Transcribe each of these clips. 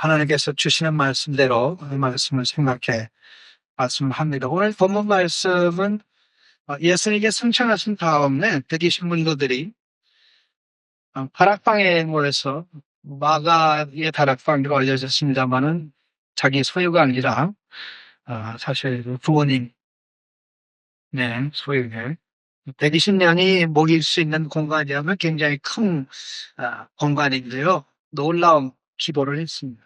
하나님께서 주시는 말씀대로 그 말씀을 생각해 말씀합니다. 오늘 본문 말씀은 예수님께 승천하신 다음에 백이십 문도들이 다락방에 모여서 마가의 다락방으로 알려졌습니다마는 자기 소유가 아니라 사실 부모님 소유의 120명이 모일 수 있는 공간이라면 굉장히 큰 공간인데요. 놀라운 기도를 했습니다.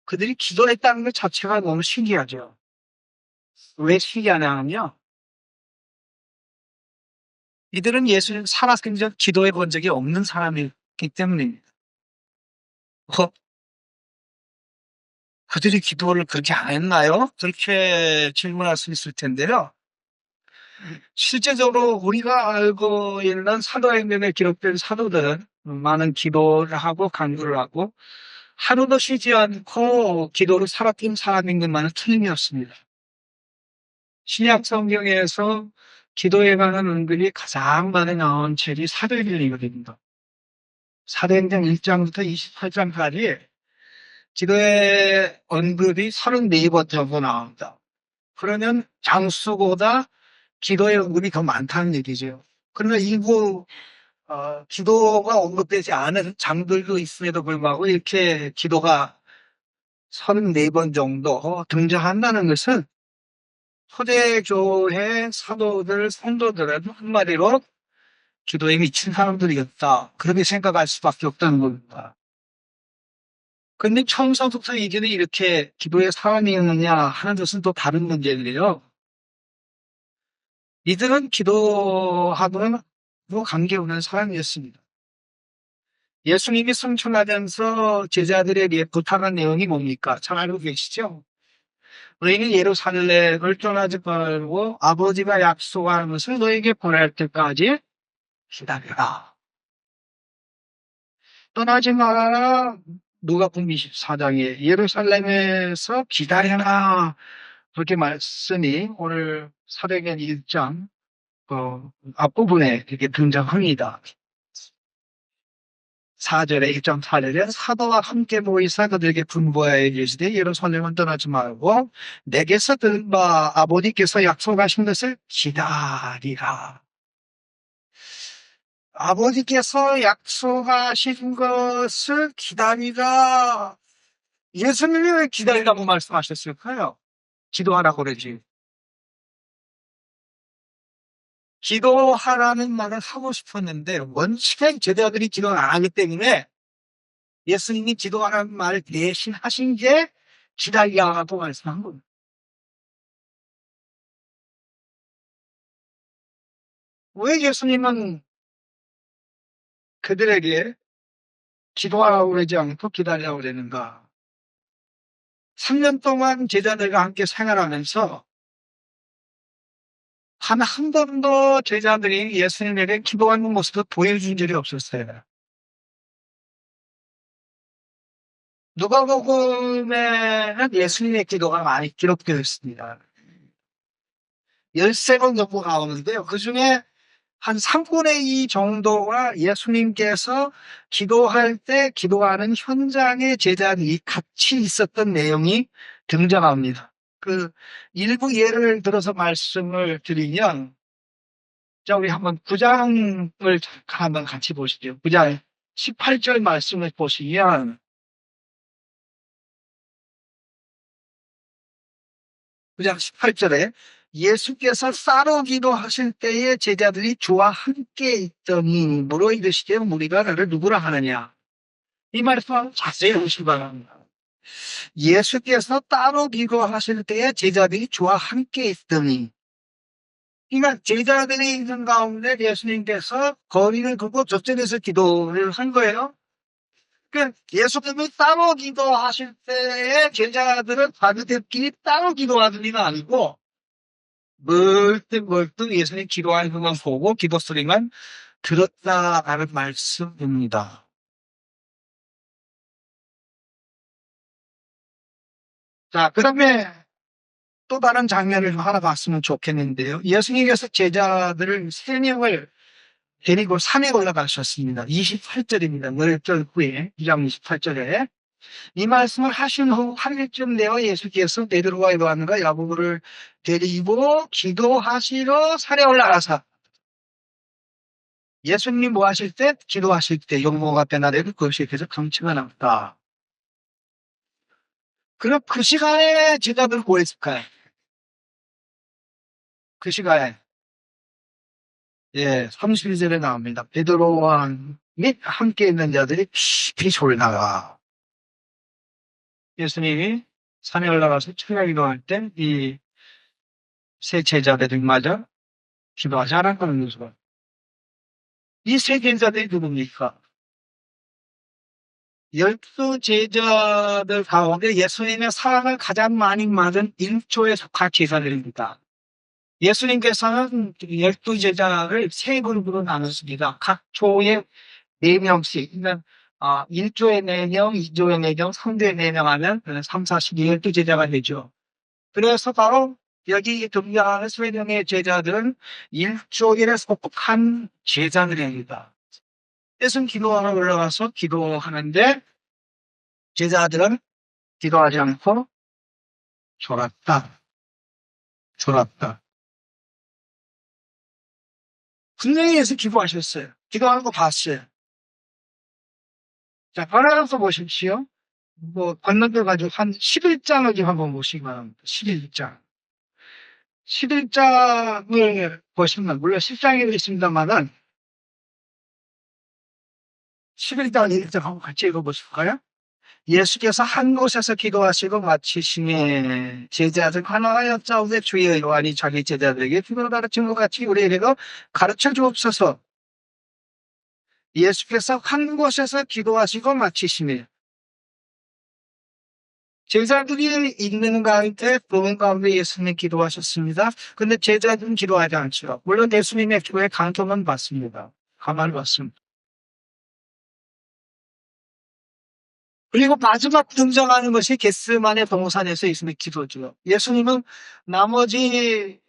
그들이 기도했다는 것 자체가 너무 신기하죠. 왜 신기하냐면요. 이들은 예수님 살아서 기도해 본 적이 없는 사람이기 때문입니다. 그들이 기도를 그렇게 안 했나요? 그렇게 질문할 수 있을 텐데요. 실제적으로 우리가 알고 있는 사도행전에 기록된 사도들은 많은 기도를 하고 간구를 하고 하루도 쉬지 않고 기도를 살았던 사람인 것만은 틀림이 없습니다. 신약 성경에서 기도에 관한 언급이 가장 많이 나온 책이 사도행전이거든요. 사도행전 1장부터 28장까지 기도의 언급이 34번 정도 나옵니다. 그러면 장수보다 기도의 언급이 더 많다는 얘기죠. 그러나 일부 기도가 언급되지 않은 장들도 있음에도 불구하고 이렇게 기도가 34번 정도 등장한다는 것은 초대교회 사도들, 성도들은 한마디로 기도에 미친 사람들이었다. 그렇게 생각할 수밖에 없다는 겁니다. 그런데 처음서부터 이들이 이렇게 기도의 사람이었느냐 하는 것은 또 다른 문제인데요. 이들은 기도하고는 관계없는 사람이었습니다. 예수님이 승천하면서 제자들에게 부탁한 내용이 뭡니까? 잘 알고 계시죠? 너희는 예루살렘을 떠나지 말고 아버지가 약속한 것을 너에게 보낼 때까지 기다려라. 떠나지 말아라. 누가복음 24장에 예루살렘에서 기다려라. 그렇게 말씀이 오늘 사도행전 1장 앞부분에 이렇게 등장합니다. 4절에 1.4절에 사도와 함께 모이사 그들에게 분부하여 이르시되 예루살렘은 떠나지 말고 내게서 들은 바 아버지께서 약속하신 것을 기다리라. 아버지께서 약속하신 것을 기다리라. 예수님이 왜 기다리라고 말씀하셨을까요? 기도하라고 그러지. 기도하라는 말을 하고 싶었는데 원칙은 제자들이 기도를 안 하기 때문에 예수님이 기도하라는 말을 대신 하신 게 기다리라고 말씀한 겁니다. 왜 예수님은 그들에게 기도하라고 그러지 않고 기다리라고 그러는가? 3년 동안 제자들과 함께 생활하면서 한 번도 제자들이 예수님에게 기도하는 모습을 보여준 적이 없었어요. 누가복음에는 예수님의 기도가 많이 기록되어 있습니다. 13번 정도 나오는데요. 그중에 한 3분의 2 정도가 예수님께서 기도할 때 기도하는 현장에 제자들이 같이 있었던 내용이 등장합니다. 그 일부 예를 들어서 말씀을 드리면, 자, 우리 한번 9장을 한번 같이 보시죠. 9장 18절 말씀을 보시면, 9장 18절에 예수께서 따로 기도하실 때에 제자들이 주와 함께 있더니 물어 이르시되 우리가 너를 누구라 하느냐. 이 말씀을 자세히 보시기 바랍니다. 예수께서 따로 기도하실 때에 제자들이 주와 함께 있더니, 그러니까 제자들이 있는 가운데 예수님께서 거리를 두고 저쪽에서 기도를 한 거예요. 그러니까 예수님이 따로 기도하실 때에 제자들은 자기들끼리 따로 하는 게 아니고 멀뚱멀뚱 예수님 기도하는 것만 보고 기도 소리만 들었다라는 말씀입니다. 자, 그 다음에 또 다른 장면을 하나 봤으면 좋겠는데요. 예수님께서 제자들을 3명을 데리고 산에 올라가셨습니다. 28절입니다. 멸절 후에 2장 28절에 이 말씀을 하신 후 8일쯤 되어 예수께서 베드로와 요한과 야고보를 데리고 기도하시러 산에 올라가사. 예수님이 뭐 하실 때? 기도하실 때 용모가 변화되고 그것이 계속 강치가 남다. 그럼 그 시간에 제자들 뭐 했을까요? 그 시간에 31절에 나옵니다. 베드로와 및 함께 있는 자들이 깊이 졸다가 예수님이 산에 올라가서 철야 기도할 때 이 세 제자들마저 기도하지 않았다는 거죠. 이 세 제자들이 누굽니까? 12제자들 가운데 예수님의 사랑을 가장 많이 받은 1조에 속한 제자들입니다. 예수님께서는 12제자를 세 그룹으로 나눴습니다. 각 조에 4명씩. 그러니까 1조에 4명, 2조에 4명, 3조에 4명 하면 3, 4, 12, 12제자가 되죠. 그래서 바로 여기 등장하는 3명의 제자들은 1조에 속한 제자들입니다. 예수님 기도하러 올라가서 기도하는데 제자들은 기도하지 않고 졸았다. 졸았다. 분명히 예수 기도하셨어요. 기도하는 거 봤어요. 자, 바라서 보십시오. 건너뛰어 가지고 한 11장을 좀 한번 보시기 바랍니다. 11장. 11장을 보시면, 물론 10장에도 있습니다만은, 11장, 1장 한번 같이 읽어보실까요? 예수께서 한 곳에서 기도하시고 마치심에 제자들 하나가 여짜오되 주의 요한이 자기 제자들에게 기도를 가르친 것 같이 우리에게도 가르쳐 주옵소서. 예수께서 한 곳에서 기도하시고 마치심에 제자들이 있는 가운데 보는 가운데 예수님이 기도하셨습니다. 근데 제자들은 기도하지 않죠. 물론 예수님의 기도에 강통은 받습니다. 가만히 받습니다. 그리고 마지막 등장하는 것이 겟세마네 동산에서 예수님의 기도죠. 예수님은 나머지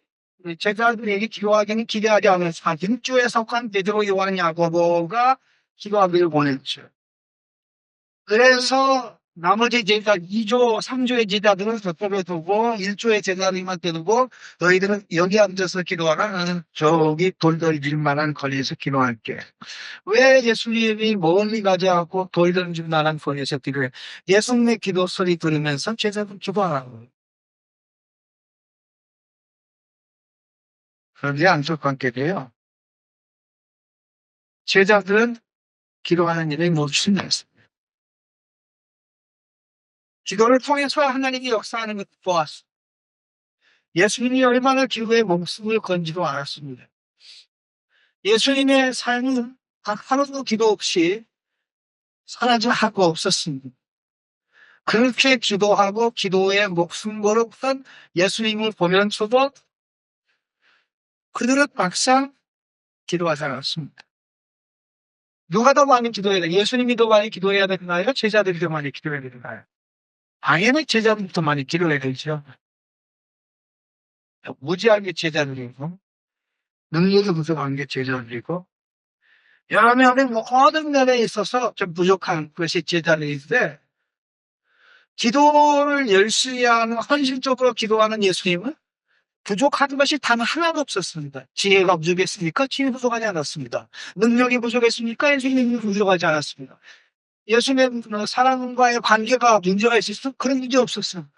제자들에게 기도하기는 기대하지 않으면서 일주에 속한 베드로, 요한, 야고보가 기도하기를 보냈죠. 그래서 나머지 제자 2조, 3조의 제자들은 저쪽에 두고 1조의 제자들한테 두고 너희들은 여기 앉아서 기도하라. 나는 저기 돌돌질 만한 거리에서 기도할게. 왜 예수님이 멀리 가지 않고 돌돌질 만한 거리에서 기도해? 예수님의 기도 소리 들으면서 제자들 기도하라고. 그런데 안타깝게 돼요. 제자들은 기도하는 일에 멈추지 않습니다. 기도를 통해서 하나님이 역사하는 것을 보았어. 예수님이 얼마나 기도에 목숨을 건지도 알았습니다. 예수님의 삶은 단 하루도 기도 없이 사라진 하고 없었습니다. 그렇게 기도하고 기도에 목숨 걸었던 예수님을 보면서도 그들은 막상 기도하지 않았습니다. 누가 더 많이 기도해야 돼요? 예수님이 더 많이 기도해야 되나요? 제자들이 더 많이 기도해야 되나요? 당연히 제자들부터 많이 기도해야 되죠. 무지하게 제자들이고 능력이 부족한 게 제자들이고 여러 명의 모든 면에 있어서 좀 부족한 것이 제자들인데 기도를 열심히 하는 헌신적으로 기도하는 예수님은 부족한 것이 단 하나도 없었습니다. 지혜가 부족했습니까? 지혜 부족하지 않았습니다. 능력이 부족했습니까? 예수님이 부족하지 않았습니다. 예수님의 사람과의 관계가 문제가 있었어? 그런 문제 없었습니다.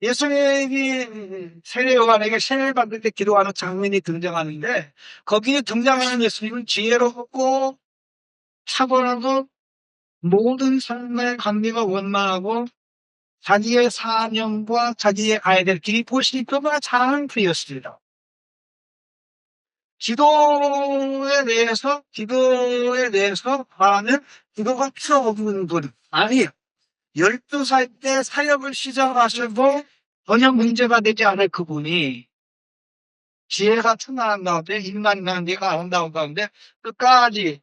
예수님이 세례 요한에게 세례를 받을 때 기도하는 장면이 등장하는데 거기에 등장하는 예수님은 지혜롭고 차분하고 모든 삶의 관계가 원만하고 자기의 사명과 자기의 아이들끼리 보시니 그보다 잘하는 분이었습니다. 기도에 대해서 말하면 기도가 필요 없는 분. 아니, 12살 때 사역을 시작하시고 전혀 문제가 되지 않을 그분이 지혜가 충만한 가운데 인간 관계가 아름다운 가운데 끝까지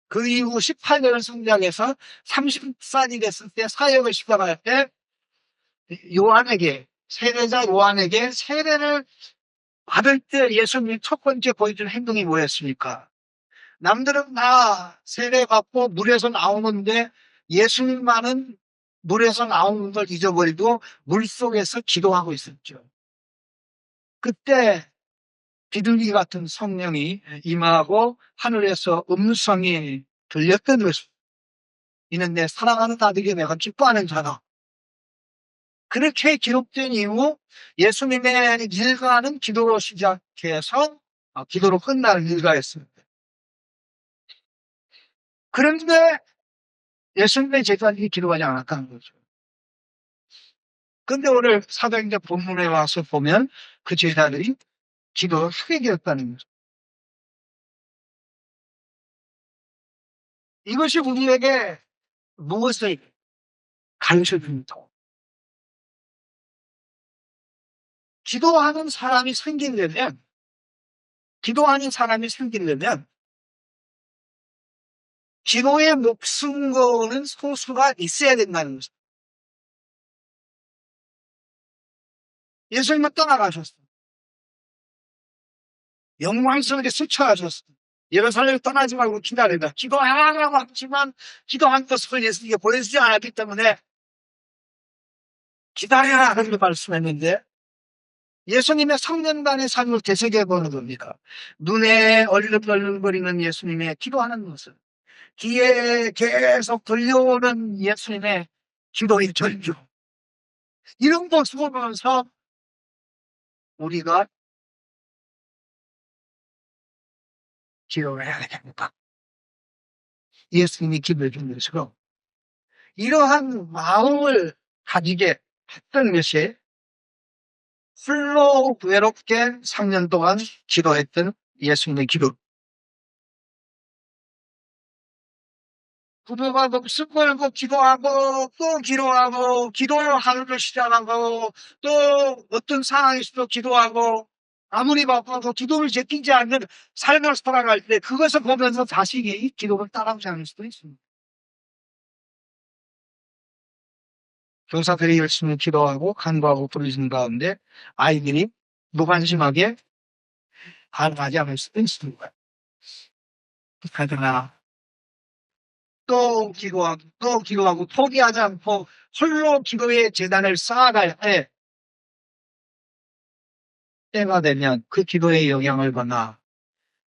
그 이후 18년을 성장해서 30살이 됐을 때 사역을 시작할 때 요한에게 세례자 요한에게 세례를 받을 때 예수님이 첫 번째 보여준 행동이 뭐였습니까? 남들은 다 세례받고 물에서 나오는데 예수님만은 물에서 나오는 걸 잊어버리고 물속에서 기도하고 있었죠. 그때 비둘기 같은 성령이 임하고 하늘에서 음성이 들렸던 것입니다. 이는 내 사랑하는 아들이 내가 기뻐하는 자다. 그렇게 기록된 이후 예수님의 일과는 기도로 시작해서 기도로 끝나는 일과였습니다. 그런데 예수님의 제자들이 기도하지 않았다는 거죠. 그런데 오늘 사도행전 본문에 와서 보면 그 제자들이 기도를 하게 되었다는 거죠. 이것이 우리에게 무엇을 가르쳐 줍니다. 기도하는 사람이 생기려면 기도에 목숨 거는 소수가 있어야 된다는 거죠. 예수님은 떠나가셨어요. 영광스럽게 승천하셨어요. 예루살렘을 떠나지 말고 기다리라. 기도하라고 하지만 기도한 것을 예수님께 보여주지 않았기 때문에 기다려라 하는 말씀했는데 예수님의 성년단의 삶을 되새겨 보는 겁니다. 눈에 얼른얼른거리는 예수님의 기도하는 모습, 귀에 계속 들려오는 예수님의 기도의 전주, 이런 모습을 보면서 우리가 기도를 해야 됩니다. 예수님이 기도해 준 것으로 이러한 마음을 가지게 했던 것이 홀로 외롭게 3년 동안 기도했던 예수님의 기도. 부부가 목숨 걸고 기도하고 또 기도하고 기도를 하루를 시작하고 또 어떤 상황에서도 기도하고 아무리 바빠도 기도를 제끼지 않는 삶을 살아갈 때 그것을 보면서 자식이 기도를 따라오지 않을 수도 있습니다. 교사들이 열심히 기도하고 간구하고 부르짖는 가운데 아이들이 무관심하게 반응하지 않을 수도 있습니다. 그러나 또 기도하고 포기하지 않고 홀로 기도의 재단을 쌓아갈 때가 되면 그 기도의 영향을 받아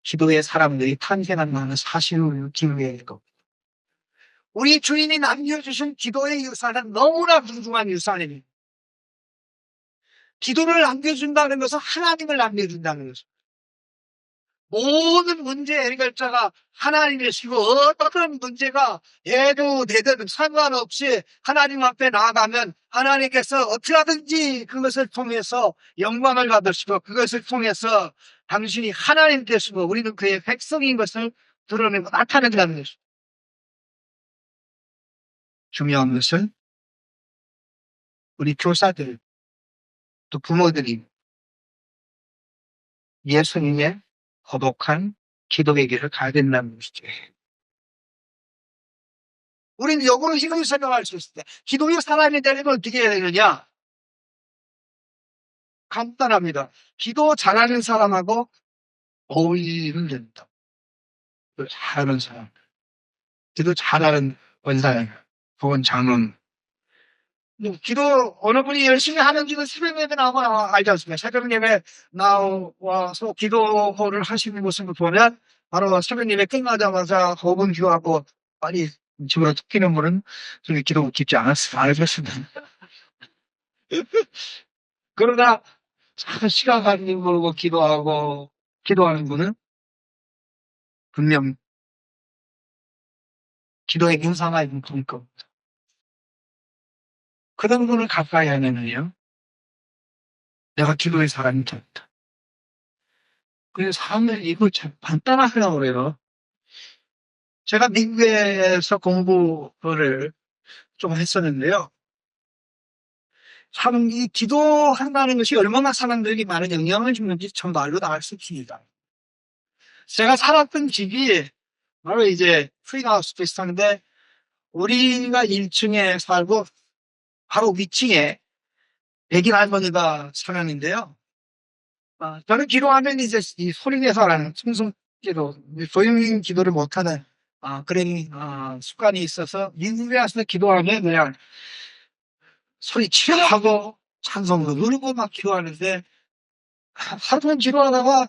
기도의 사람들이 탄생한다는 사실을 기억해야 될 겁니다. 우리 주인이 남겨주신 기도의 유산은 너무나 궁중한 유산입니다. 기도를 남겨준다는 것은 하나님을 남겨준다는 것입니다. 모든 문제의 해결자가 하나님이시고 어떤 문제가 해도 되든 상관없이 하나님 앞에 나아가면 하나님께서 어떻게 하든지 그것을 통해서 영광을 받으시고 그것을 통해서 당신이 하나님 되시고 우리는 그의 백성인 것을 드러내고 나타낸다는 것입니다. 중요한 것은 우리 교사들 또 부모들이 예수님의 거룩한 기도의 길을 가야 된다는 것이죠. 우리는 역으로 이렇게 생각할 수 있을 때 기도의 사람이 되려면 어떻게 해야 되느냐? 간단합니다. 기도 잘하는 사람하고 어울리면 된다. 잘하는 사람. 기도 잘하는 원사님, 혹은 장로님. 기도 어느 분이 열심히 하는지는 새벽 예배 나오면 알지 않습니까? 새벽 예배 나와서 기도를 하시는 모습을 보면 바로 새벽 예배 끝나자마자 5분 기도하고 빨리 집으로 쫓기는 분은 저기 기도 깊지 않았습니다. 그러나 시간 가지고 모르고 기도하는 분은 분명 기도의 인상이 있을 겁니다. 그런 분을 가까이 하면은요, 내가 기도의 사람이 됐다. 그래서 사람들이 이걸 참 간단하게 그래요. 제가 미국에서 공부를 좀 했었는데요. 참, 이 기도한다는 것이 얼마나 사람들에게 많은 영향을 주는지 전 말로 다 알 수 없습니다. 제가 살았던 집이 바로 이제 프리하우스 비슷한데, 우리가 1층에 살고, 바로 위층에 백인 할머니가 살았는데요. 저는 기도하면 이제 이 소리 내서 하는 청송기도, 조용히 기도를 못하는, 그런, 습관이 있어서, 미국에 와서 기도하면 그냥 소리치려 하고, 찬송도 누르고 막 기도하는데, 하루 종일 기도하다가,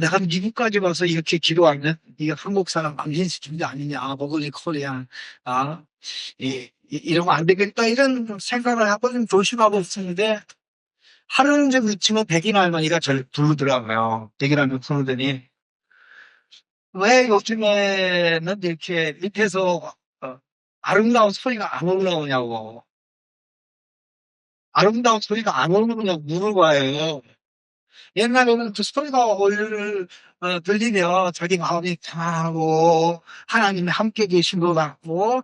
내가 미국까지 와서 이렇게 기도하면, 이게 한국 사람 망신 시키는 게 아니냐, 버글리 코리안, 아, 이러면 안 되겠다, 이런 생각을 하고 좀 조심하고 있었는데, 하루는 좀 위치면 백인 할머니가 저를 부르더라고요. 백인 할머니 부르더니, 왜 요즘에는 이렇게 밑에서 아름다운 소리가 안 올라오냐고. 아름다운 소리가 안 올라오냐고 물어봐요. 옛날에는 그 소리가 들리면 자기 마음이 편하고 하나님이 함께 계신 것 같고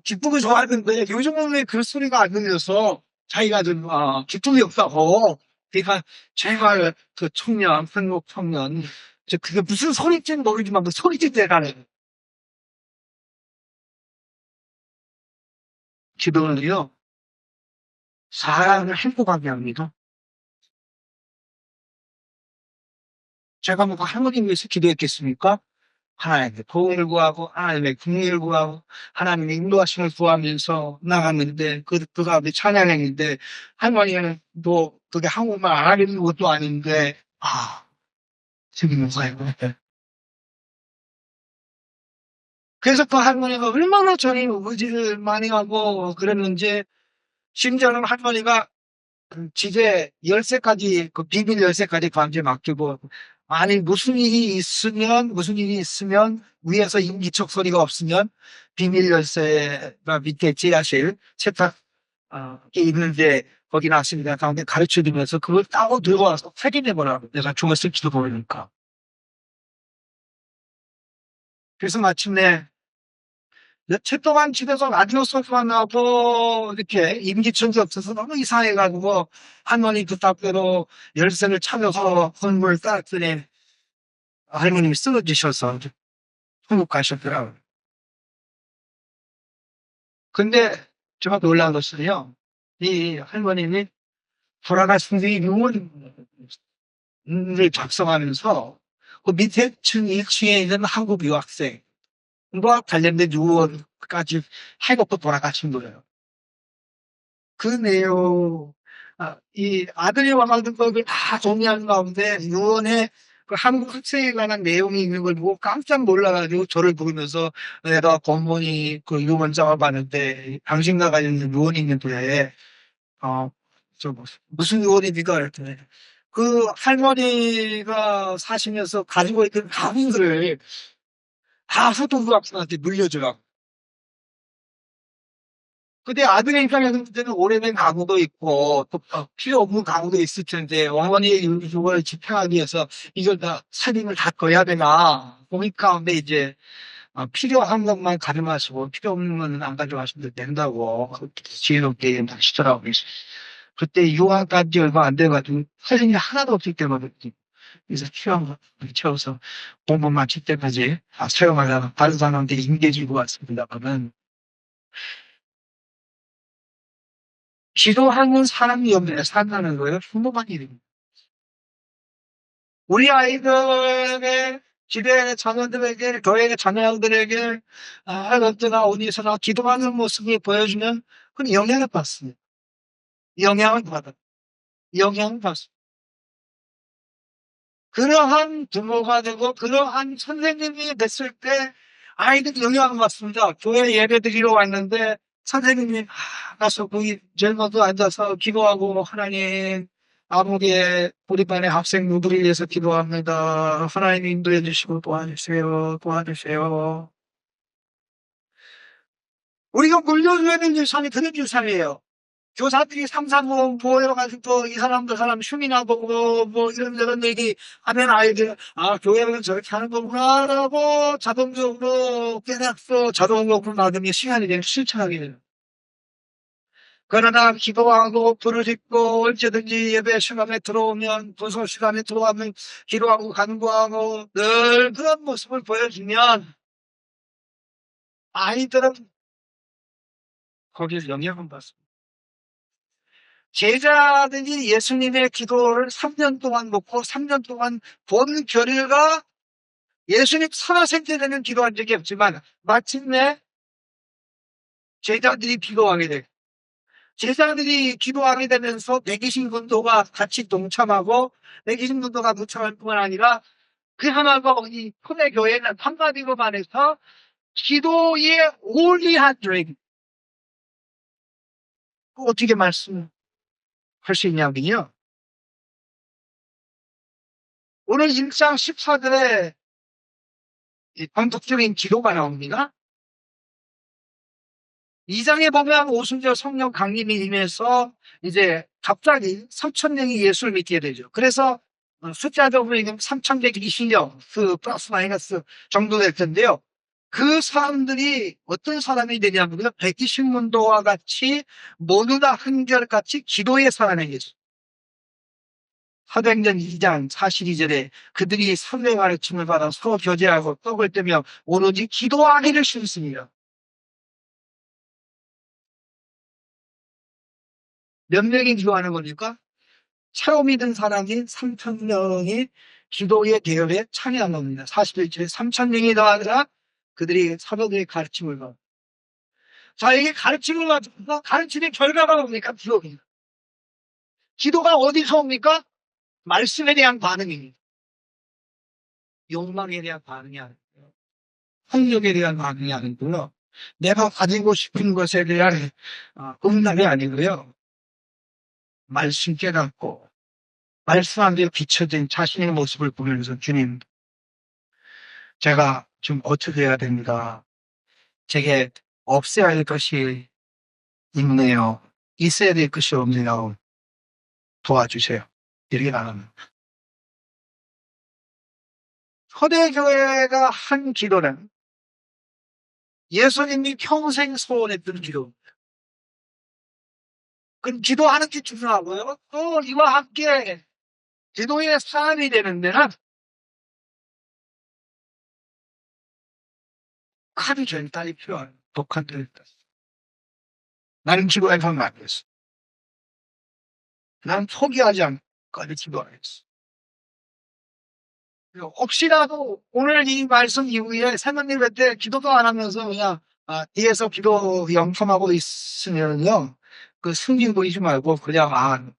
기쁘고 좋았는데 요즘은 왜 그 소리가 안 들려서 자기가 좀 기쁨이 없다고. 그러니까 제발 그 청년, 한국 청년, 그게 무슨 소리인지는 모르지만 그 소리집 대가는 기도는요 사람을 행복하게 합니다. 제가 뭐 하나님 위해서 기도했겠습니까? 하나님께 도움을 구하고 하나님의 긍휼을 구하고 하나님의 인도하심을 구하면서 나갔는데 그 가운데 찬양했는데 할머니는 또 그게 한국말 안 하겠는 것도 아닌데 지금 뭐가요? 그래서 그 할머니가 얼마나 저희 의지를 많이 하고 그랬는지 심지어는 할머니가 집에 열쇠까지 그 비밀 열쇠까지 관제 맡기고 만일 무슨 일이 있으면 위에서 인기척 소리가 없으면 비밀 열쇠가 밑에 지하실 세탁 게 있는데 거기 놨습니다 가운데 가르쳐 주면서 그걸 따고 들고 와서 확인해 보라고 내가 죽었을지도 모르니까. 그래서 마침내 며칠 동안 집에서 라디오 소리만 나고 이렇게 임기천지 없어서 너무 이상해가지고 할머니 부탁대로 열쇠를 찾아서 건물 땄더니 할머님이 쓰러지셔서 천국 가셨더라고요. 근데 제가 놀라운 것은요, 이 할머님이 돌아가신 뒤 유언을 작성하면서 그 밑에 층 1층에 있는 한국 유학생과 관련된 유언까지 해놓고 돌아가신 거예요. 그 내용, 이 아들이 와가지고 그걸 다 정리하는 가운데 유언에 그 한국 학생에 관한 내용이 있는 걸 보고 깜짝 놀라가지고 저를 부르면서 내가 공무원이 그 유언장을 봤는데 당신과 관련된 유언이 있는데, 어, 무슨 유언입니까? 그랬더니 그 할머니가 사시면서 가지고 있던 가구들을 다 후두부 학생한테 물려주라고. 근데 아들의 입장에서는 오래된 가구도 있고 또 필요 없는 가구도 있을 텐데 어머니의 유족을 지탱하기 위해서 이걸 다 살림을 다 꺼야 되나 보니까 근데 이제 필요한 것만 가져가시고 필요 없는 건 안 가져가시면 된다고 그렇게 지혜롭게 하시더라고요. 그때 유학까지 얼마 안 돼가지고 살림이 하나도 없을 때거든요. 그래서 필요한 거 채워서 공부 마칠 때까지 사용하려고 다른 사람한테 인계주고 왔습니다만은 기도하는 사람이 없는데 산다는 거예요. 평범한 일입니다. 우리 아이들에게, 집에 자녀들에게, 교회 자녀들에게, 어디나 어디서나 기도하는 모습을 보여주면 그건 영향을 받습니다. 영향을 받아. 영향을 받습니다. 그러한 부모가 되고, 그러한 선생님이 됐을 때, 아이들이 영향을 받습니다. 교회 예배 드리러 왔는데, 선생님이 가서 거기 젊어도 앉아서 기도하고, 하나님, 아무개 우리 반의 학생 누구를 위해서 기도합니다. 하나님 인도해 주시고 도와주세요. 도와주세요. 우리가 물려줘야 될 유산이 그런 유산이에요. 교사들이 삼삼오오 모여가지고 이 사람 저 사람 흉이나 보고 뭐 이런저런 얘기 하면 아이들 교회는 저렇게 하는 거구나라고 자동적으로 깨닫고 자동적으로 나중에 시간이 되면 실천하게 돼요. 그러나 기도하고 부르짖고 언제든지 예배 시간에 들어오면 부서 시간에 들어오면 기도하고 간구하고 늘 그런 모습을 보여주면 아이들은 거기에 영향을 받습니다. 제자들이 예수님의 기도를 3년 동안 먹고 3년 동안 본 결과 예수님 살아생 때 되는 기도한 적이 없지만 마침내 제자들이 기도하게 돼. 제자들이 기도하게 되면서 120문도가 같이 동참하고 120문도가 동참할 뿐만 아니라 그 하나가 이 초대교회는 한마디로 말해서 기도의 올리한 드림. 어떻게 말씀할 수 있냐면요. 오늘 1장 14절에 반복적인 기도가 나옵니다. 2장에 보면 오순절 성령 강림이 임해서 이제 갑자기 3,000명이 예수를 믿게 되죠. 그래서 숫자적으로 얘기하면 3,120명, 그 플러스 마이너스 정도 될 텐데요. 그 사람들이 어떤 사람이 되냐면 120문도와 같이 모두가 한결같이 기도에 살아내겠죠. 사도행전 2장 42절에 그들이 선의 가르침을 받아 서로 교제하고 떡을 떼며 오로지 기도하기를 쉬웠습니다. 몇 명이 기도하는 겁니까? 새로 믿은 사람이 3,000명이 기도의 대열에 참여한 겁니다. 41절에 3,000명이 더하더라 그들이 사도들의 가르침을 받아. 자, 이게 가르침을 받아서 가르침의 결과가 뭡니까? 기도입니다. 기도가 어디서 옵니까? 말씀에 대한 반응입니다. 욕망에 대한 반응이 아니고요. 폭력에 대한 반응이 아니고요. 내가 가지고 싶은 것에 대한 음란이 아니고요. 말씀 깨닫고 말씀 안에 비춰진 자신의 모습을 보면서 주님, 제가 좀 어떻게 해야 됩니다. 제게 없애야 할 것이 있네요. 있어야 될 것이 없네요. 도와주세요. 이렇게 나갑니다. 초대교회가 한 기도는 예수님이 평생 소원했던 기도. 그 기도하는 게 중요하고요. 또 이와 함께 기도의 사람이 되는 데는 독한 전달이 필요해요. 독한 전달. 나는 기도해서는 안 됐어. 난 포기하지 않고까지 기도하겠어. 혹시라도 오늘 이 말씀 이후에 사모님 때 기도도 안 하면서 그냥 뒤에서 기도 영통하고 있으면요. 그 승진 보이지 말고 그냥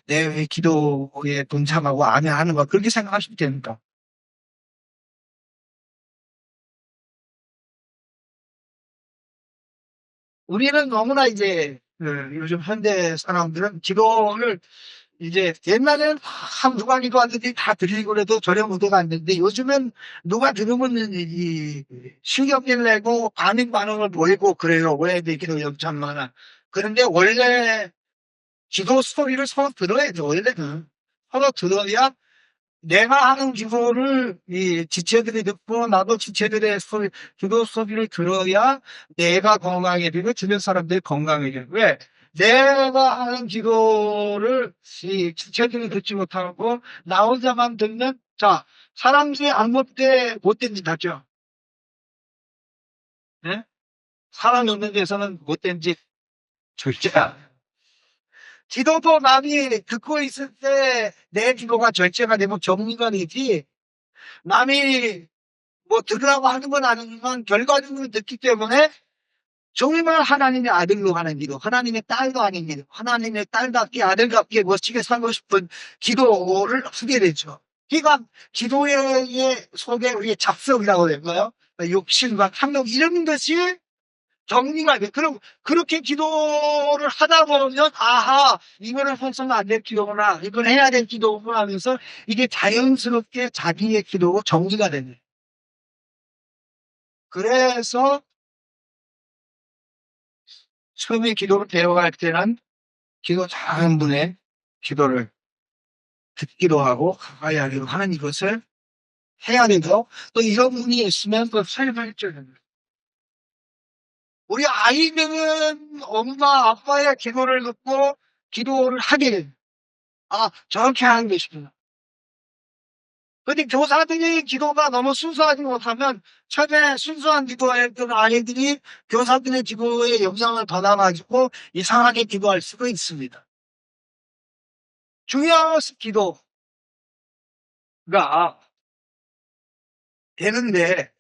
내 기도에 동참하고 아멘 하는 거 그렇게 생각하시면 됩니다. 우리는 너무나 이제 요즘 현대 사람들은 기도를 이제 옛날에는 누가 기도하는데 다 들리고 그래도 전혀 문제가 안 되는데 요즘은 누가 들으면 이 신경질 내고 반응을 보이고 그래요. 왜 내 기도 영참 많아. 그런데 원래 기도 소리를 서로 들어야죠. 원래는 서로 들어야 내가 하는 기도를 이 지체들이 듣고 나도 지체들의 소리, 기도 소리를 들어야 내가 건강해지고 주변 사람들이 건강해져요. 왜? 내가 하는 기도를 이 지체들이 듣지 못하고 나 혼자만 듣는 자 사람들이 안 못돼 못된 짓 하죠. 네? 사람이 없는 데서는 못된 짓 절대 안 해요. 기도도 남이 듣고 있을 때 내 기도가 절제가 되고 정리가 되지 남이 뭐 들으라고 하는 건 아니지만 결과적으로 듣기 때문에 정말 하나님의 아들로 하는 기도, 하나님의 딸도 아닌 기도, 하나님의 딸답게 아들답게 멋지게 살고 싶은 기도를 하게 되죠. 그러니까 기도의 속에 우리의 잡성이라고 할까요? 욕심과 탐욕 이런 것이 정리가 돼. 그럼 그렇게 기도를 하다 보면 아하 이거는 해서는 안 될 기도구나, 이건 해야 될 기도구나 하면서 이게 자연스럽게 자기의 기도로 정리가 되네. 그래서 처음에 기도를 배워갈 때는 기도 잘하는 분의 기도를 듣기도 하고 가까이 하기도 하는 이것을 해야 되고 또 이런 분이 있으면 또 설명해줘야 우리 아이들은 엄마 아빠의 기도를 듣고 기도를 하게 됩니다. 저렇게 하는 것이구나. 근데 교사들의 기도가 너무 순수하지 못하면 처음에 순수한 기도했던 아이들이 교사들의 기도에 영향을 받아가지고 이상하게 기도할 수도 있습니다. 주여 기도가 되는데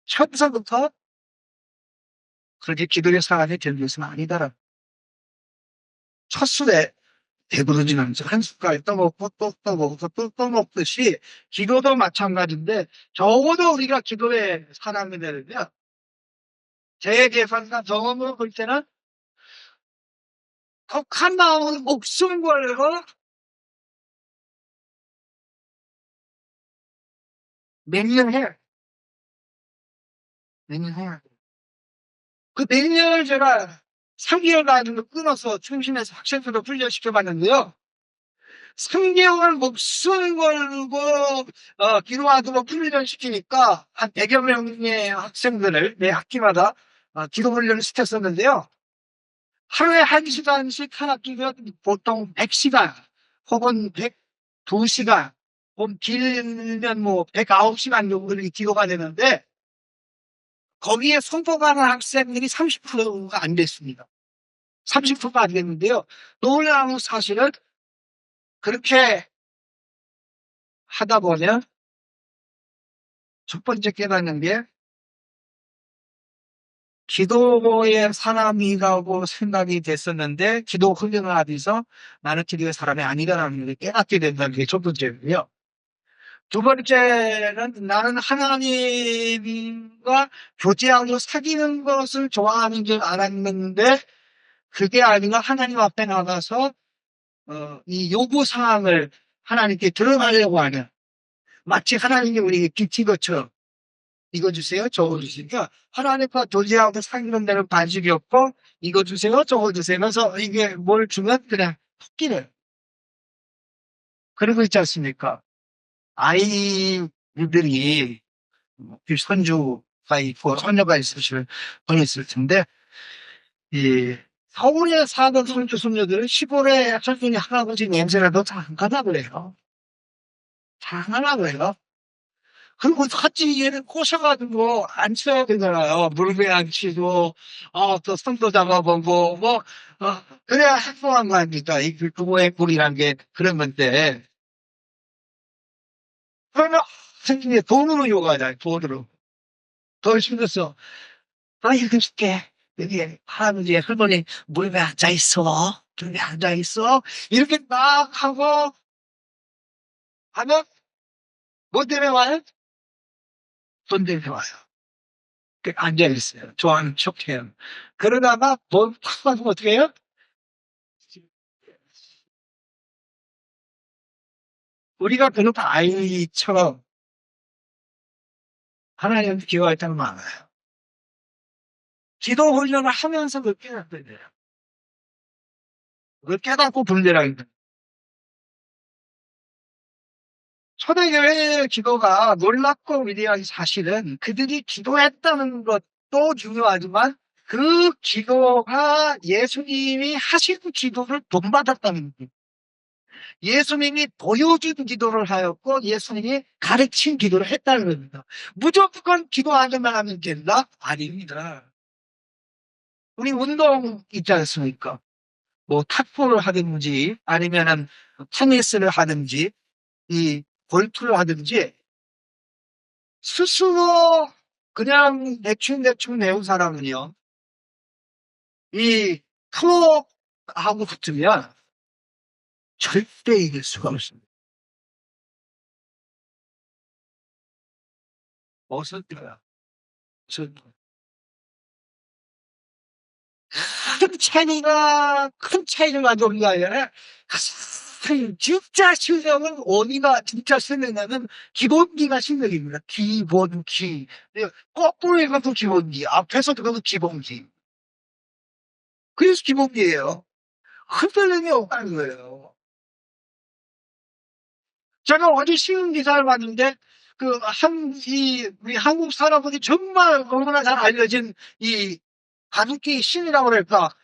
처음서부터 그렇게 기도의 사안이 될 것은 아니다라. 첫술에 배부르지는 한 숟갈 떠먹고 또 떠먹고 또 떠먹듯이 기도도 마찬가지인데 적어도 우리가 기도의 사람이 되려면 제 계산과 경험으로 볼 때는 독한 마음으로 목숨 걸고 맹렬해. 맹렬해야 돼. 그 맹렬을 제가 3개월 가지고 끊어서 중심에서 학생들도 훈련시켜봤는데요. 3개월 목숨 걸고 기도하도록 훈련시키니까 한 100여 명의 학생들을 매 학기마다 기도 훈련을 시켰었는데요. 하루에 1시간씩 한 학기면 보통 100시간 혹은 102시간 혹은 길면 뭐 109시간 정도를 기도가 되는데 거기에 성공하는 학생들이 30%가 안 됐습니다. 30%가 안 됐는데요. 놀라운 사실은 그렇게 하다 보면 첫 번째 깨닫는 게 기도의 사람이라고 생각이 됐었는데 기도 훈련을 하면서 나는 기도의 사람이 아니다라는 걸 깨닫게 된다는 게 첫 번째고요. 두 번째는 나는 하나님과 교제하고 사귀는 것을 좋아하는 줄 알았는데 그게 아니라 하나님 앞에 나가서 이 요구 사항을 하나님께 드러내려고 하는 마치 하나님이 우리에게 빚진 것처럼 이거 주세요, 저거 주시니까 하나님과 교제하고 사귀는 데는 반식이 없고 이거 주세요, 저거 주세요. 그래서 이게 뭘 주면 그냥 토끼를 그러고 있지 않습니까? 아이들이 손주가 있고 손녀가 있으실 뻔했을 텐데 이 서울에 사는 손주 손녀들은 시골에 천천히 할아버지 냄새라도 장하나 그래요. 장하나 그래요. 그리고 같이 얘를 꼬셔가지고 앉혀야 되잖아요. 무릎에 앉히고, 또 손도 잡아보고, 그래야 행복한 거 아닙니까? 이 부모의 꿀이란 게 그런 건데. 그러면 생기게 돈으로 요구하잖아요, 돈으로. 더 심해서, 나 이렇게 줄게. 여기 할아버지, 할머니 무릎에 앉아있어. 무릎에 앉아있어. 이렇게 딱 하고 하면, 뭐 때문에 와요? 돈 때문에 와요. 앉아있어요. 좋아하는 척해요. 그러다가 팍 맞으면 어떻게 해요? 우리가 그런 아이처럼 하나님한테 기도할 때는 많아요. 기도 훈련을 하면서 그걸 깨닫게 돼요. 그걸 깨닫고 분별하게 돼요. 초대교회의 기도가 놀랍고 위대한 사실은 그들이 기도했다는 것도 중요하지만 그 기도가 예수님이 하신 기도를 본받았다는 것. 예수님이 보여준 기도를 하였고 예수님이 가르친 기도를 했다는 겁니다. 무조건 기도하기만 하면 된다? 아닙니다. 우리 운동 있지 않습니까? 뭐 탁구를 하든지 아니면은 테니스를 하든지 이 골프를 하든지 스스로 그냥 대충대충 배운 사람은요. 이 프로하고 붙으면 절대 이길 수가 없습니다. 어서 뛰어야. 큰 차이를 가져온 게 아니라 진짜 실력은 어디가 진짜 실력이냐면 기본기가 실력입니다. 기본기. 거꾸로 읽어도 기본기. 앞에서 들어도 기본기. 그래서 기본기예요. 흔들림이 없다는 거예요. 제가 어제 신문 기사를 봤는데 우리 한국 사람들이 정말 너무나 잘 알려진 이 가습기 신이라고 그럴까?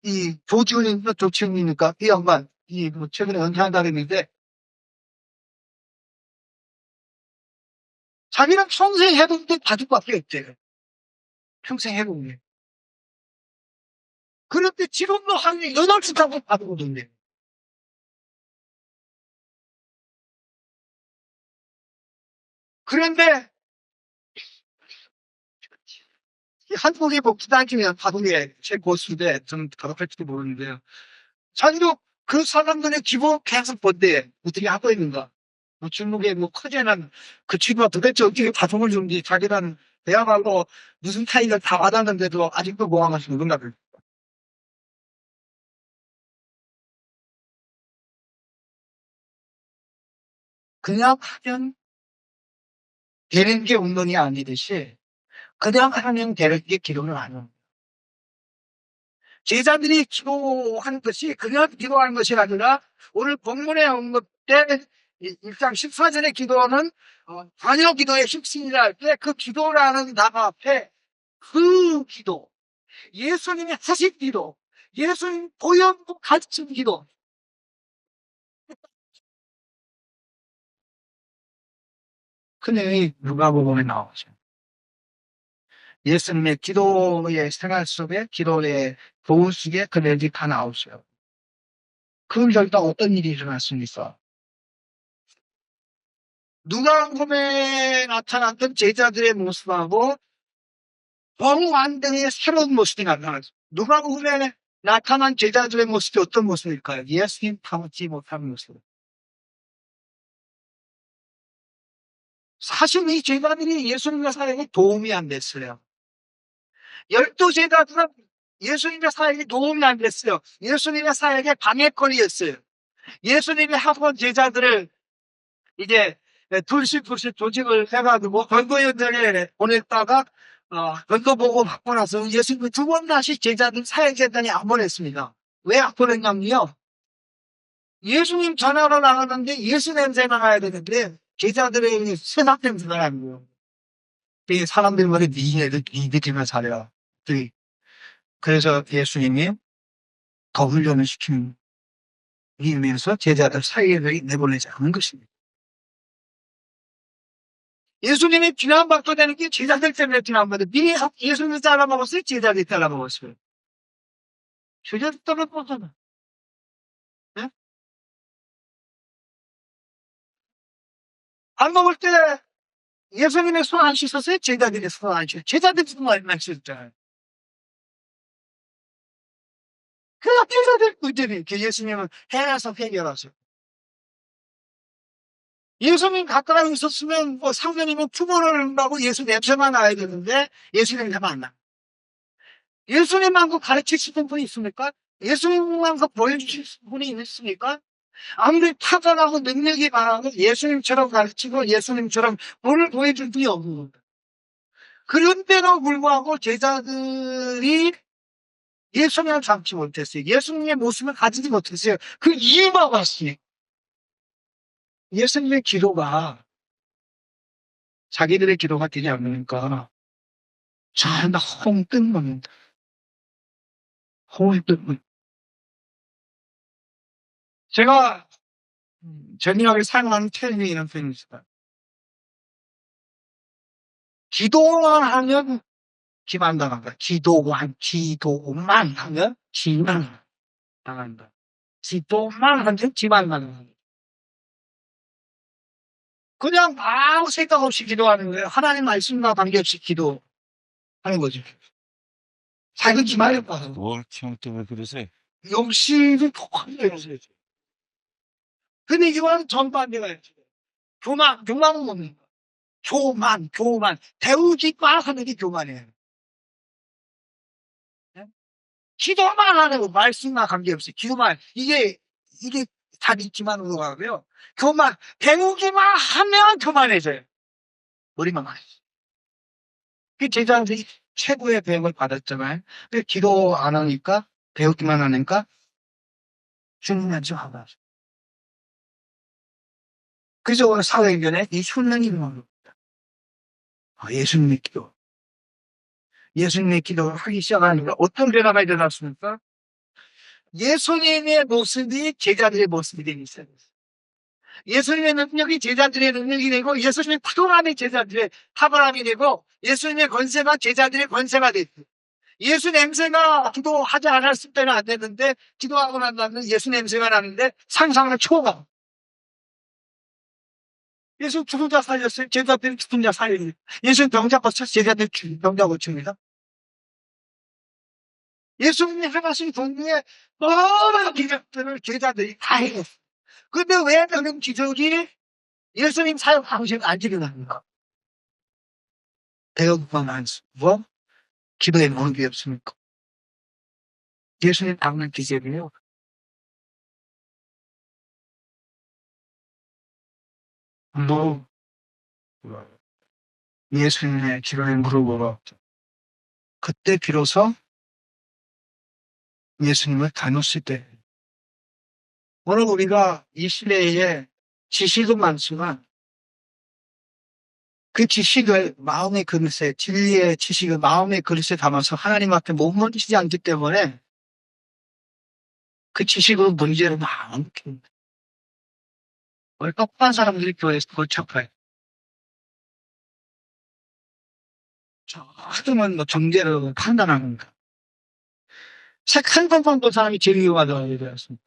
이 조지훈입니까? 조치훈입니까? 이 양반. 뭐 최근에 은퇴한다고 했는데, 자기는 평생 해본 게 바둑밖에 없대요. 평생 해본 게. 그런데 지금도 한 8시간을 받거든요. 그런데 한국의 복지단체면 한국의 최고수인데 저는 가급할지도 모르는데요. 자기도 그 사람들의 기본 계속 본데 어떻게 하고 있는가? 뭐 중국의 뭐 커다란 그 친구가 도대체 어떻게 파송을 주는지 자기는 대화말로 무슨 타이를 다 받았는데도 아직도 모함하시 누군가를. 그냥 하면 되는 게 운동이 아니듯이 그냥 하면 되는 게 기도를 안 해요. 제자들이 기도한 것이 그냥 기도하는 것이 아니라 오늘 본문에 언급된 1장 14절의 기도는 관여 기도의 핵심이라 할 때 그 기도라는 단어 앞에 그 기도, 예수님이 하신 기도, 예수님 보현고 가르친 기도. 그 내용이 누가복음에 나오죠. 예수님의 기도의 생활 속에 기도의 도움 속에 그 내용이 다 나오죠. 그 결과 어떤 일이 일어났습니까? 누가복음에 나타났던 제자들의 모습하고 정반대의 새로운 모습이 나타났습니다. 누가복음에 나타난 제자들의 모습이 어떤 모습일까요? 예수님 닮지 못한 모습. 사실 이 제자들이 예수님과 사역에 도움이 안 됐어요. 12제자들은 예수님과 사역에 도움이 안 됐어요. 예수님과 사역에 방해거리였어요. 예수님이 하던 제자들을 이제 둘씩 조직을 해가지고 건도 현장에 보냈다가 건도 보고 받고 나서 예수님이 2번 다시 제자들 사역재단에 안 보냈습니다. 왜 안 보냈냐면요. 예수님 전하러 나가는데 예수 냄새가 나야 되는데 제자들의 세상 냄새가 나는 거예요. 사람들 말에 니네들만 잘해라. 그래서 예수님이 더 훈련을 시키는 의미에서 제자들 사이에 내보내지 않은 것입니다. 예수님이 비난받게 되는 게 제자들 때문에 비난받아요. 미리 예수님을 잘라먹었어요? 제자들이 잘라먹었어요? 제자들 잘라먹었잖아. 네? 밥 먹을 때 예수님의 손 안 씻었어요? 제자들의 손 안 씻었어요? 제자들이 손 안 씻었잖아요. 그러니까 제자들 문제는 예수님은 해라서 해결하세요. 예수님 가까이 있었으면 뭐 상관이면 투보를 한다고 예수 냄새만 나야 되는데 예수 냄새만 안 나. 예수님만큼 가르치시는 분이 있습니까? 예수님만큼 보여주실 분이 있습니까? 아무리 타고나고 능력이 강하고 예수님처럼 가르치고 예수님처럼 본을 보여줄 분이 없는 겁니다. 그런데도 불구하고 제자들이 예수님을 잡지 못했어요. 예수님의 모습을 가지지 못했어요. 그 이유가 왔으니 예수님의 기도가 자기들의 기도가 되지 않으니까 전부 홍뜬 겁니다. 홍뜬 겁. 제가 전역에 사용하는 표현이 이런 표현입니다. 기도만 하면 기만 당한다. 기도만 하면 기만 당한다. 기도만 하면 기만 당한다. 그냥 아무 생각 없이 기도하는 거예요. 하나님 말씀과 관계없이 기도하는 거죠. 자기 기만을 봐서. 뭘 형 때문에 그러세요? 욕심이 독한 거예요. 근데 이거는 전반대가 있어요. 교만은 뭡니까? 교만. 배우기만 하는 게 교만이에요. 네? 기도만 하는 거, 말씀과 관계없이. 기도만. 이게 자기 기만으로 가고요. 배우기만 하면 교만해져요. 머리만 많아요. 그 제자들이 최고의 배움을 받았잖아요. 근데 기도 안 하니까, 배우기만 하니까,训练就好了. 그래서 오늘 사회견에 이 훈련이 일어납니다. 예수님의 기도. 예수님의 기도를 하기 시작하니까 어떤 변화가 일어났습니까? 예수님의 모습이 제자들의 모습이 되기 시작했어요. 예수님의 능력이 제자들의 능력이 되고 예수님의 탁월함이 제자들의 탁월함이 되고 예수님의 권세가 제자들의 권세가 됐어요. 예수 냄새가 기도하지 않았을 때는 안 됐는데 기도하고 난 다음에 예수 냄새가 나는데 상상을 초과. 예수 죽은 자 살렸어요. 제자들이 죽은 자 살리니. 예수 병자 고쳐 제자들이 병자 고칩니다. 예수님이 행하신 동네에 많은 기적들을 제자들이 다 해요. 근데 왜 그런 기적이 예수님 사역 방식 안 일어납니까? 배가 고파는 안 쓰고 기도에 모는 게 없습니까? 예수님 당는 기적이에요. 뭐 예수님의 기도에 물어보고 그때 비로소 예수님을 닮았을 때 오늘 우리가 이 시대에 지식은 많지만 그 지식을 마음의 그릇에 진리의 지식을 마음의 그릇에 담아서 하나님 앞에 못 던지지 않기 때문에 그 지식으로 문제를 많이 깁니다. 오늘 똑똑한 사람들이 교회에서 고착화해. 하드만 뭐 정죄를 판단하는 거. 책한 권만 본 사람이 제일 위험하다고 얘기했습니다.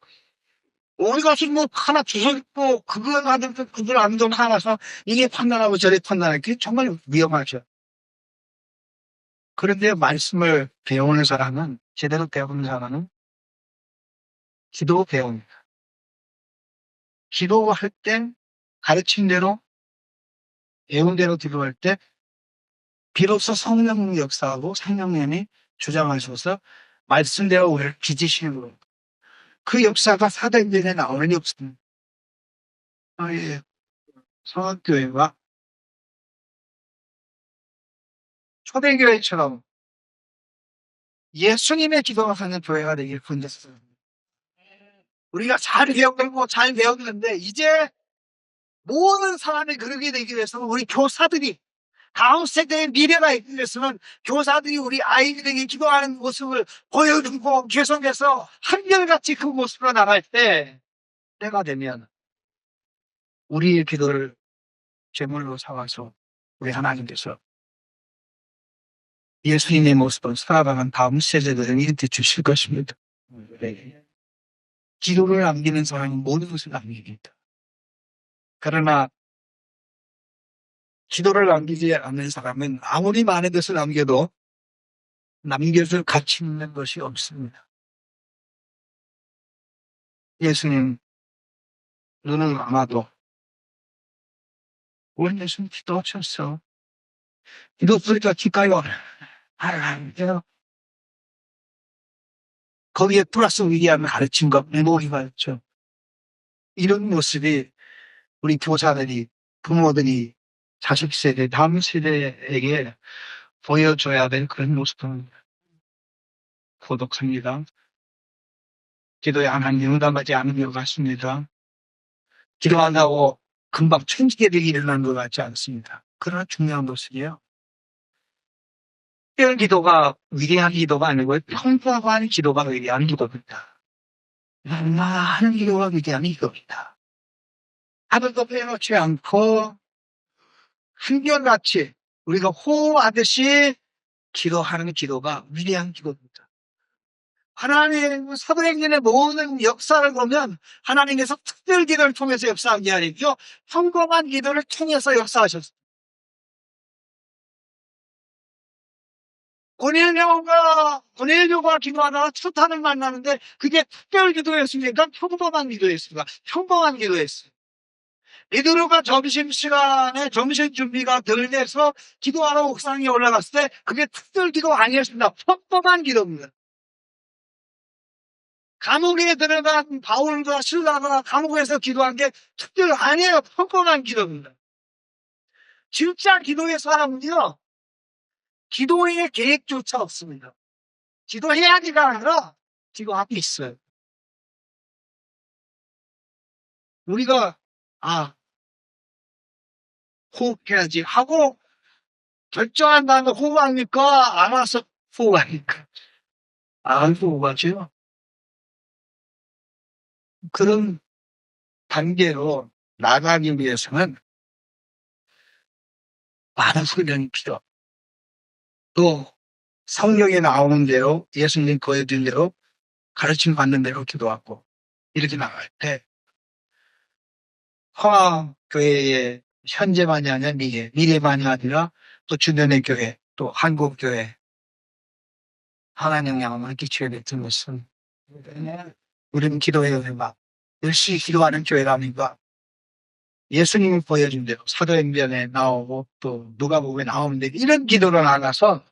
우리가 지금 뭐 하나 주워있고 그걸 하든지 그걸 안 돈 하나서 이게 판단하고 저래 판단하는 게 정말 위험하죠. 그런데 말씀을 배우는 사람은 제대로 배우는 사람은 기도 배웁니다. 기도할 때 가르친 대로 배운 대로 기도할 때 비로소 성령 역사하고 성령님이 주장하셔서 말씀대로 우리를 빚으시는 거예요. 그 역사가 사도행전에 나오는 역사입니다. 예. 성악교회가 초대교회처럼 예수님의 기도가 하는 교회가 되길 권했어요. 우리가 잘 배우고 잘 배웠는데 이제 모든 사람이 그러게 되기 위해서는 우리 교사들이 다음 세대의 미래가 있기 위해서는 교사들이 우리 아이들에게 기도하는 모습을 보여주고 계속해서 한결같이 그 모습으로 나갈 때 때가 되면 우리의 기도를 제물로 삼아서 우리 하나님께서 예수님의 모습을 살아가는 다음 세대들에게 주실 것입니다. 네. 기도를 남기는 사람이 모든 것을 남깁니다. 그러나 기도를 남기지 않는 사람은 아무리 많은 것을 남겨도 남겨줄 가치 있는 것이 없습니다. 예수님 눈을 감아도 우리 예수님 기도하셨어. 기도 소리가 귓가요. 하나님께요. 거기에 플러스 위기한 가르침과 메모리가 있죠. 이런 모습이 우리 교사들이 부모들이 자식 세대 다음 세대에게 보여줘야 될 그런 모습은 고독합니다. 기도에 하나님 응답하지 않은 것 같습니다. 기도한다고 금방 천지개벽이 일어난 것 같지 않습니다. 그러나 중요한 것은요. 특별 기도가 위대한 기도가 아니고 평범한 기도가 위대한 기도입니다. 많은 기도가 위대한 기도입니다. 하늘도 빼놓지 않고 한결같이 우리가 호흡하듯이 기도하는 기도가 위대한 기도입니다. 하나님 사도행전의 모든 역사를 보면 하나님께서 특별 기도를 통해서 역사한 게 아니고 평범한 기도를 통해서 역사하셨습니다. 고넬료가 기도하다가 추탄을 만나는데 그게 특별 기도였습니까? 평범한 기도였습니까? 평범한 기도였어요. 베드로가 점심시간에 점심 준비가 덜 돼서 기도하러 옥상에 올라갔을 때 그게 특별 기도 아니었습니다. 평범한 기도입니다. 감옥에 들어간 바울과 실라가 감옥에서 기도한 게 특별 아니에요. 평범한 기도입니다. 진짜 기도의 사람은요. 기도의 계획조차 없습니다. 기도해야지가 아니라 기도하고 있어요. 우리가 호흡해야지 하고 결정한 다음에 호흡합니까? 알아서 호흡합니까? 안 호흡하죠. 그런 단계로 나가기 위해서는 많은 훈련이 필요합니다. 또 성경에 나오는 대로 예수님 보여준 대로 가르침 받는 대로 기도하고 이렇게 나갈 때 화교회의 현재만이 아니라 미래만이 아니라 또 주변의 교회, 또 한국 교회 하나님 영향을 끼치게 됐던 것은 우리는 기도해야 막 열심히 기도하는 교회가 아닌가. 예수님이 보여준 대로 사도행전에 나오고 또 누가복음에 나오는데 이런 기도를 나가서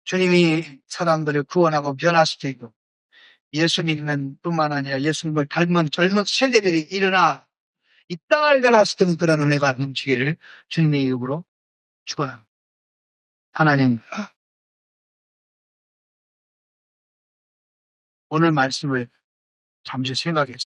주님이 사람들을 구원하고 변화시키고 예수 믿는 뿐만 아니라 예수님을 닮은 젊은 세대들이 일어나 이 땅을 변화시키는 그런 은혜가 넘치기를 주님의 이름으로 축원합니다. 하나님, 오늘 말씀을 잠시 생각했습니다.